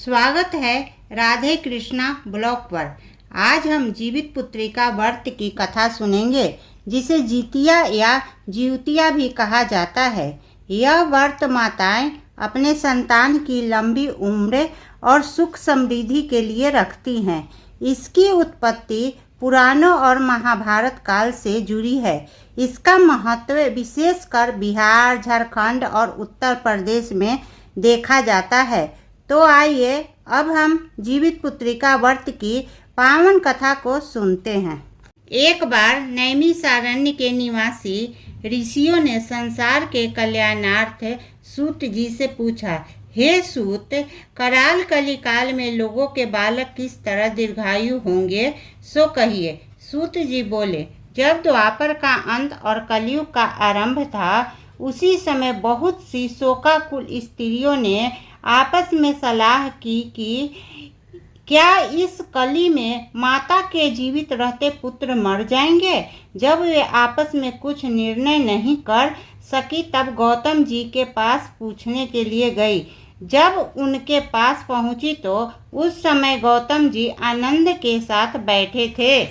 स्वागत है राधे कृष्णा ब्लॉग पर। आज हम जीवित पुत्रिका व्रत की कथा सुनेंगे, जिसे जितिया या जीवतिया भी कहा जाता है। यह व्रत माताएं अपने संतान की लंबी उम्र और सुख समृद्धि के लिए रखती हैं। इसकी उत्पत्ति पुराणों और महाभारत काल से जुड़ी है। इसका महत्व विशेषकर बिहार, झारखंड और उत्तर प्रदेश में देखा जाता है। तो आइए अब हम जीवित पुत्रिका व्रत की पावन कथा को सुनते हैं। एक बार नैमिषारण्य के निवासी ऋषियों ने संसार के कल्याणार्थ सूत जी से पूछा, हे सूत, कराल कलिकाल में लोगों के बालक किस तरह दीर्घायु होंगे, सो कहिए। सूत जी बोले, जब द्वापर का अंत और कलयुग का आरंभ था, उसी समय बहुत सी शोकाकुल स्त्रियों ने आपस में सलाह की कि क्या इस कली में माता के जीवित रहते पुत्र मर जाएंगे। जब वे आपस में कुछ निर्णय नहीं कर सकी, तब गौतम जी के पास पूछने के लिए गई। जब उनके पास पहुंची तो उस समय गौतम जी आनंद के साथ बैठे थे।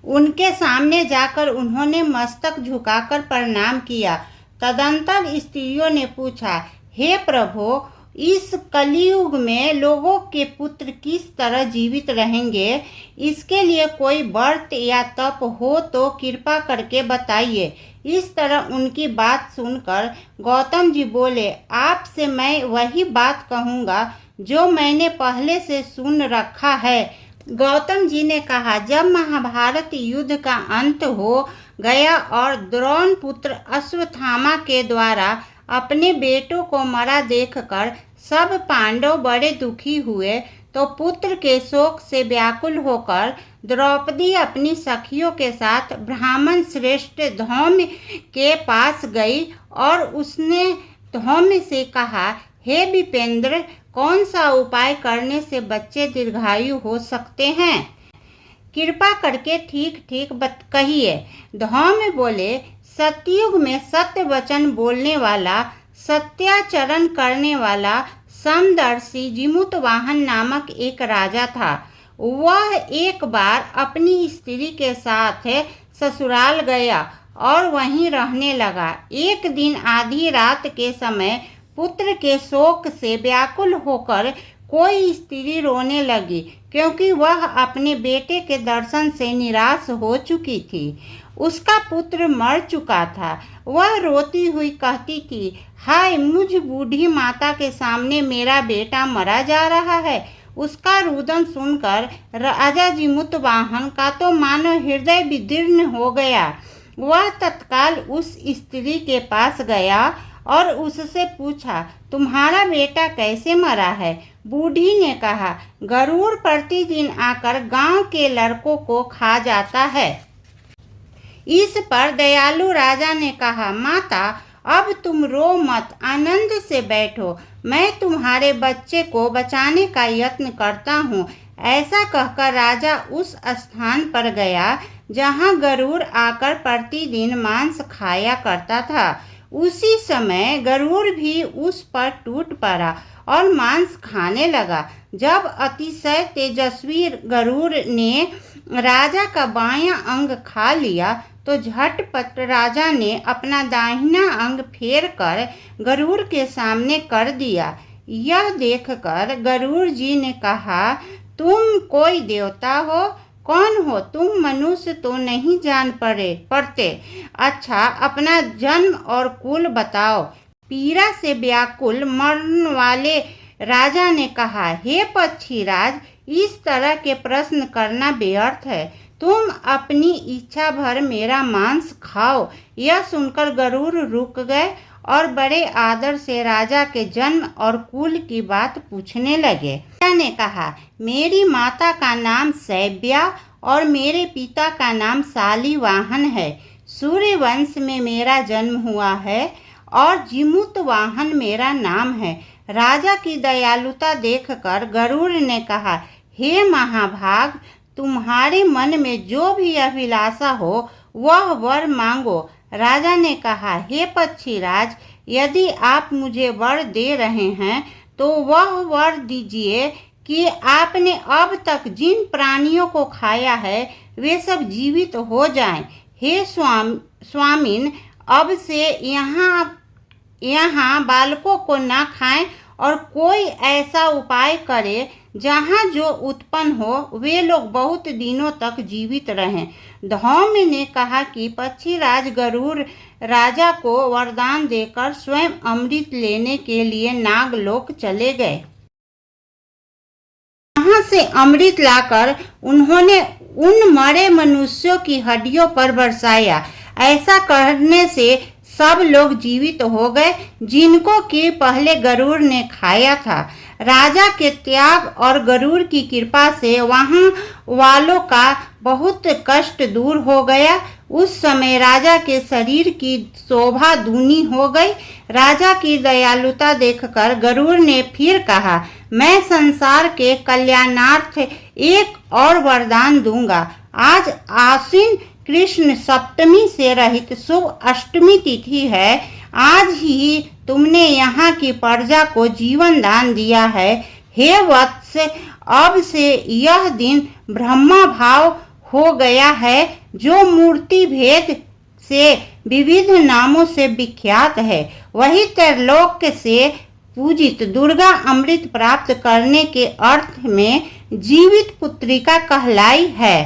उनके सामने जाकर उन्होंने मस्तक झुकाकर प्रणाम किया। तदंतर स्त्रियों ने पूछा, हे प्रभु, इस कलियुग में लोगों के पुत्र किस तरह जीवित रहेंगे, इसके लिए कोई व्रत या तप हो तो कृपा करके बताइए। इस तरह उनकी बात सुनकर गौतम जी बोले, आपसे मैं वही बात कहूँगा जो मैंने पहले से सुन रखा है। गौतम जी ने कहा, जब महाभारत युद्ध का अंत हो गया और द्रोण पुत्र अश्वत्थामा के द्वारा अपने बेटों को मरा देखकर सब पांडव बड़े दुखी हुए, तो पुत्र के शोक से व्याकुल होकर द्रौपदी अपनी सखियों के साथ ब्राह्मण श्रेष्ठ धौम्य के पास गई और उसने धौम्य से कहा, हे विपेंद्र, कौन सा उपाय करने से बच्चे दीर्घायु हो सकते हैं? कृपा करके ठीक ठीक कहिए। धौम्य बोले, सतयुग में सत्य वचन बोलने वाला, सत्याचरण करने वाला समदर्शी जिमुतवाहन नामक एक राजा था। वह एक बार अपनी स्त्री के साथ ससुराल गया और वहीं रहने लगा। एक दिन आधी रात के समय पुत्र के शोक से व्याकुल होकर कोई स्त्री रोने लगी, क्योंकि वह अपने बेटे के दर्शन से निराश हो चुकी थी। उसका पुत्र मर चुका था। वह रोती हुई कहती थी, हाय, मुझ बूढ़ी माता के सामने मेरा बेटा मरा जा रहा है। उसका रुदन सुनकर राजा जिमुतवाहन का तो मानो हृदय विदीर्ण हो गया। वह तत्काल उस स्त्री के पास गया और उससे पूछा, तुम्हारा बेटा कैसे मरा है? बूढ़ी ने कहा, गरुड़ प्रतिदिन आकर गांव के लड़कों को खा जाता है। इस पर दयालु राजा ने कहा, माता, अब तुम रो मत, आनंद से बैठो, मैं तुम्हारे बच्चे को बचाने का यत्न करता हूँ। ऐसा कहकर राजा उस स्थान पर गया जहाँ गरुड़ आकर प्रतिदिन मांस खाया करता था। उसी समय गरुड़ भी उस पर टूट पड़ा और मांस खाने लगा। जब अतिशय तेजस्वी गरुड़ ने राजा का बायां अंग खा लिया, तो झटपट राजा ने अपना दाहिना अंग फेर कर गरुड़ के सामने कर दिया। यह देखकर गरुड़ जी ने कहा, तुम कोई देवता हो? कौन हो तुम? मनुष्य तो नहीं जान पड़ते। अच्छा, अपना जन्म और कुल बताओ। पीड़ा से व्याकुल मरने वाले राजा ने कहा, हे पक्षीराज, इस तरह के प्रश्न करना व्यर्थ है। तुम अपनी इच्छा भर मेरा मांस खाओ। यह सुनकर गरुड़ रुक गए और बड़े आदर से राजा के जन्म और कुल की बात पूछने लगे। राजा ने कहा, मेरी माता का नाम शैव्या और मेरे पिता का नाम शालिवाहन है। सूर्यवंश में मेरा जन्म हुआ है और जिमुतवाहन मेरा नाम है। राजा की दयालुता देखकर गरुड़ ने कहा, हे महाभाग, तुम्हारे मन में जो भी अभिलाषा हो वह वर मांगो। राजा ने कहा, हे पक्षीराज, यदि आप मुझे वर दे रहे हैं तो वह वर दीजिए कि आपने अब तक जिन प्राणियों को खाया है वे सब जीवित हो जाएं। हे स्वामिन, अब से यहाँ बालकों को न खाएं और कोई ऐसा उपाय करे जहाँ जो उत्पन्न हो वे लोग बहुत दिनों तक जीवित रहें। धौम्य ने कहा कि पक्षीराज गरुड़ राजा को वरदान देकर स्वयं अमृत लेने के लिए नागलोक चले गए। वहां से अमृत लाकर उन्होंने उन मरे मनुष्यों की हड्डियों पर बरसाया। ऐसा करने से सब लोग जीवित हो गए जिनको कि पहले गरुड़ ने खाया था। राजा के त्याग और गरुड़ की कृपा से वहां वालों का बहुत कष्ट दूर हो गया। उस समय राजा के शरीर की शोभा दूनी हो गई। राजा की दयालुता देखकर गरुड़ ने फिर कहा, मैं संसार के कल्याणार्थ एक और वरदान दूंगा। आज आश्विन कृष्ण सप्तमी से रहित शुभ अष्टमी तिथि है। आज ही तुमने यहाँ की प्रजा को जीवन दान दिया है। हे वत्स, अब से यह दिन ब्रह्मा भाव हो गया है जो मूर्ति भेद से विविध नामों से विख्यात है। वही त्रैलोक से पूजित दुर्गा अमृत प्राप्त करने के अर्थ में जीवित पुत्रिका कहलाई है।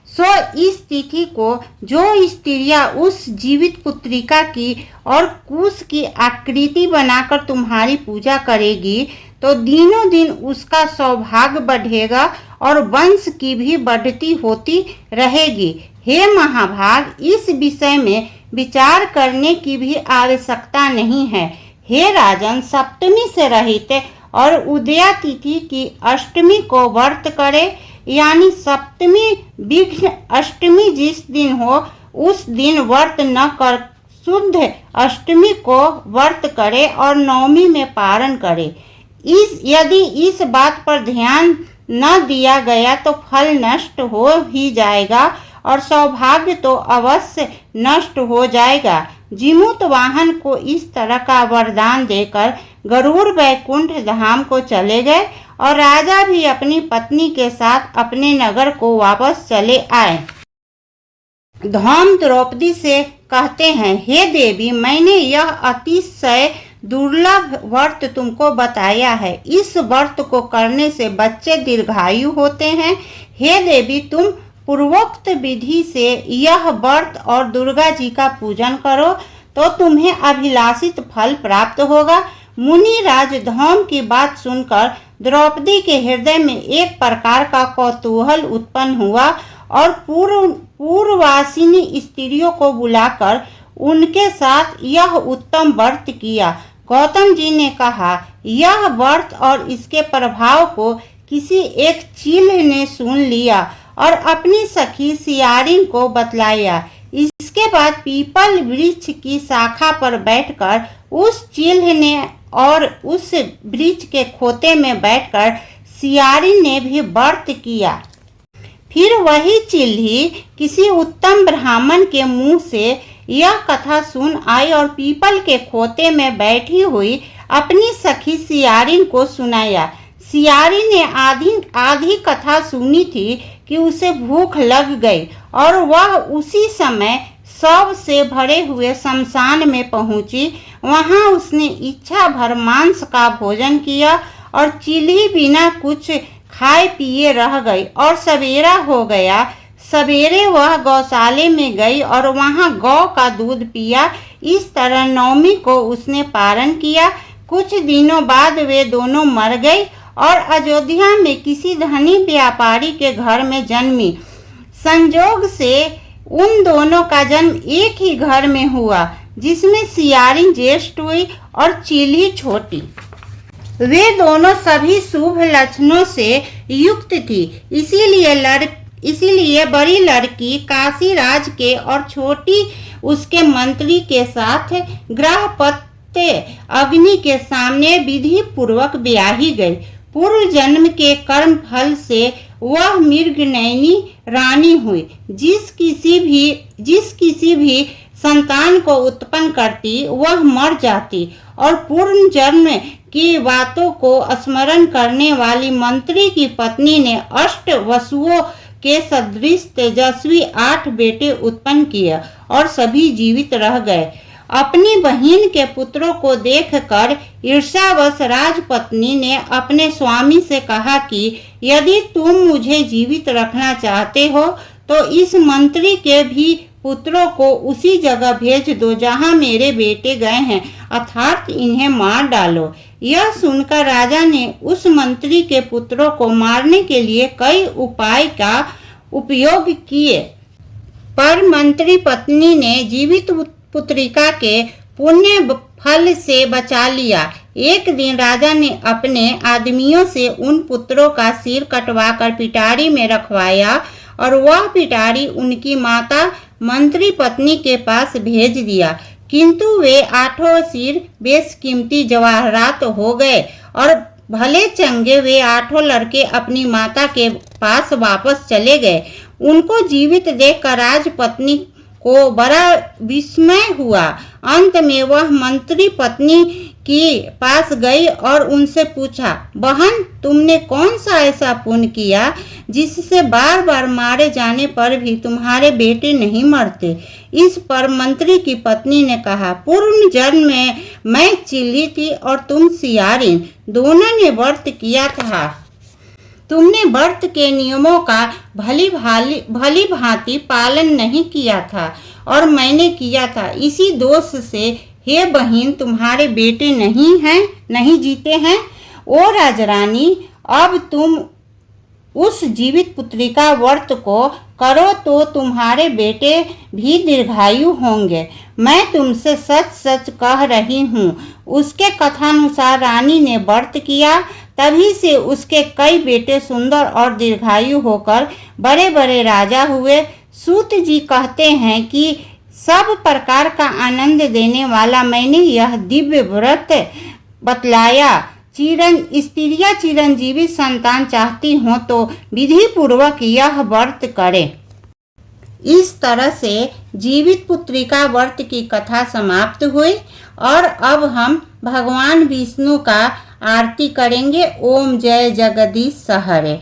सो इस तिथि को जो स्त्रियां उस जीवित पुत्रिका की और कुश की आकृति बनाकर तुम्हारी पूजा करेगी तो दिनों दिन उसका सौभाग्य बढ़ेगा और वंश की भी बढ़ती होती रहेगी। हे महाभाग, इस विषय में विचार करने की भी आवश्यकता नहीं है। हे राजन, सप्तमी से रहित और उदया तिथि की अष्टमी को व्रत करे, यानी सप्तमी विघ्न अष्टमी जिस दिन हो उस दिन व्रत न कर शुद्ध अष्टमी को व्रत करे और नवमी में पारण करे। यदि इस बात पर ध्यान न दिया गया तो फल नष्ट हो ही जाएगा और सौभाग्य तो अवश्य नष्ट हो जाएगा। जिमूत वाहन को इस तरह का वरदान देकर गरुड़ वैकुंठ धाम को चले गए और राजा भी अपनी पत्नी के साथ अपने नगर को वापस चले आए। धौम द्रौपदी से कहते हैं, हे देवी, मैंने यह अतिशय दुर्लभ व्रत तुमको बताया है। इस व्रत को करने से बच्चे दीर्घायु होते हैं। हे देवी, तुम पूर्वोक्त विधि से यह व्रत और दुर्गा जी का पूजन करो तो तुम्हें अभिलाषित फल प्राप्त होगा। मुनि राज धौम की बात सुनकर द्रौपदी के हृदय में एक प्रकार का कौतूहल उत्पन्न हुआ और पूर्ववासिनी स्त्रियों को बुलाकर उनके साथ यह उत्तम व्रत किया। गौतम जी ने कहा, यह व्रत और इसके प्रभाव को किसी एक चील ने सुन लिया और अपनी सखी सियारिन को बतलाया। इसके बाद पीपल वृक्ष की शाखा पर बैठकर उस चील ने और उस वृक्ष के खोते में बैठकर सियारिन ने भी व्रत किया। फिर वही चिल्ही किसी उत्तम ब्राह्मण के मुंह से यह कथा सुन आई और पीपल के खोते में बैठी हुई अपनी सखी सियारिन को सुनाया। सियारिन ने आधी कथा सुनी थी कि उसे भूख लग गई और वह उसी समय शव से भरे हुए शमशान में पहुंची। वहां उसने इच्छा भर मांस का भोजन किया और चिल्ही बिना कुछ खाए पिए रह गई और सवेरा हो गया। सवेरे वह गौशाले में गई और वहां गौ का दूध पिया। इस तरह नवमी को उसने पारण किया। कुछ दिनों बाद वे दोनों मर गई और अयोध्या में किसी धनी व्यापारी के घर में जन्मी। संजोग से उन दोनों का जन्म एक ही घर में हुआ, जिसमें सियारिन ज्येष्ठ हुई और चिल्ही छोटी। वे दोनों सभी शुभ लक्षणों से युक्त थी, इसीलिए बड़ी लड़की काशीराज के और छोटी उसके मंत्री के साथ गृहपत्य अग्नि के सामने विधि पूर्वक ब्याही गई। पूर्व जन्म के कर्म फल से वह मृगनयनी रानी हुई। जिस किसी भी संतान को उत्पन्न करती वह मर जाती और पूर्ण जन्म की बातों को स्मरण करने वाली मंत्री की पत्नी ने अष्ट वसुओं के सदृश तेजस्वी 8 बेटे उत्पन्न किए और सभी जीवित रह गए। अपनी बहन के पुत्रों को देखकर ईर्ष्यावश राजपत्नी ने अपने स्वामी से कहा कि यदि तुम मुझे जीवित रखना चाहते हो तो इस मंत्री के भी पुत्रों को उसी जगह भेज दो जहां मेरे बेटे गए हैं, अर्थात इन्हें मार डालो। यह सुनकर राजा ने उस मंत्री के पुत्रों को मारने के लिए कई उपाय का उपयोग किए, पर मंत्री पत्नी ने जीवित पुत्रिका के पुण्य फल से बचा लिया। एक दिन राजा ने अपने आदमियों से उन पुत्रों का सिर कटवाकर पिटारी में रखवाया और वह पिटारी उनकी माता मंत्री पत्नी के पास भेज दिया, किंतु वे 8 सिर बेशकीमती जवाहरात हो गए और भले चंगे वे 8 लड़के अपनी माता के पास वापस चले गए। उनको जीवित देखकर राजपत्नी को बड़ा विस्मय हुआ। अंत में वह मंत्री पत्नी के पास गई और उनसे पूछा, बहन, तुमने कौन सा ऐसा पुण्य किया जिससे बार बार मारे जाने पर भी तुम्हारे बेटे नहीं मरते? इस पर मंत्री की पत्नी ने कहा, पूर्व जन्म में मैं चिल्ली थी और तुम सियारिन, दोनों ने व्रत किया था। तुमने व्रत के नियमों का भली भांति पालन नहीं किया था और मैंने किया था। इसी दोष से हे बहन, तुम्हारे बेटे नहीं जीते हैं। ओ राजरानी, अब तुम उस जीवित पुत्री का व्रत को करो तो तुम्हारे बेटे भी दीर्घायु होंगे। मैं तुमसे सच सच कह रही हूँ। उसके कथानुसार रानी ने व्रत किया, तभी से उसके कई बेटे सुंदर और दीर्घायु होकर बड़े बड़े राजा हुए। सूत जी कहते हैं कि सब प्रकार का आनंद देने वाला मैंने यह दिव्य व्रत बतलाया। स्त्रियां चिरंजीवी संतान चाहती हो तो विधि पूर्वक यह व्रत करें। इस तरह से जीवित पुत्रिका व्रत की कथा समाप्त हुई और अब हम भगवान विष्णु का आरती करेंगे। ओम जय जगदीश हरे।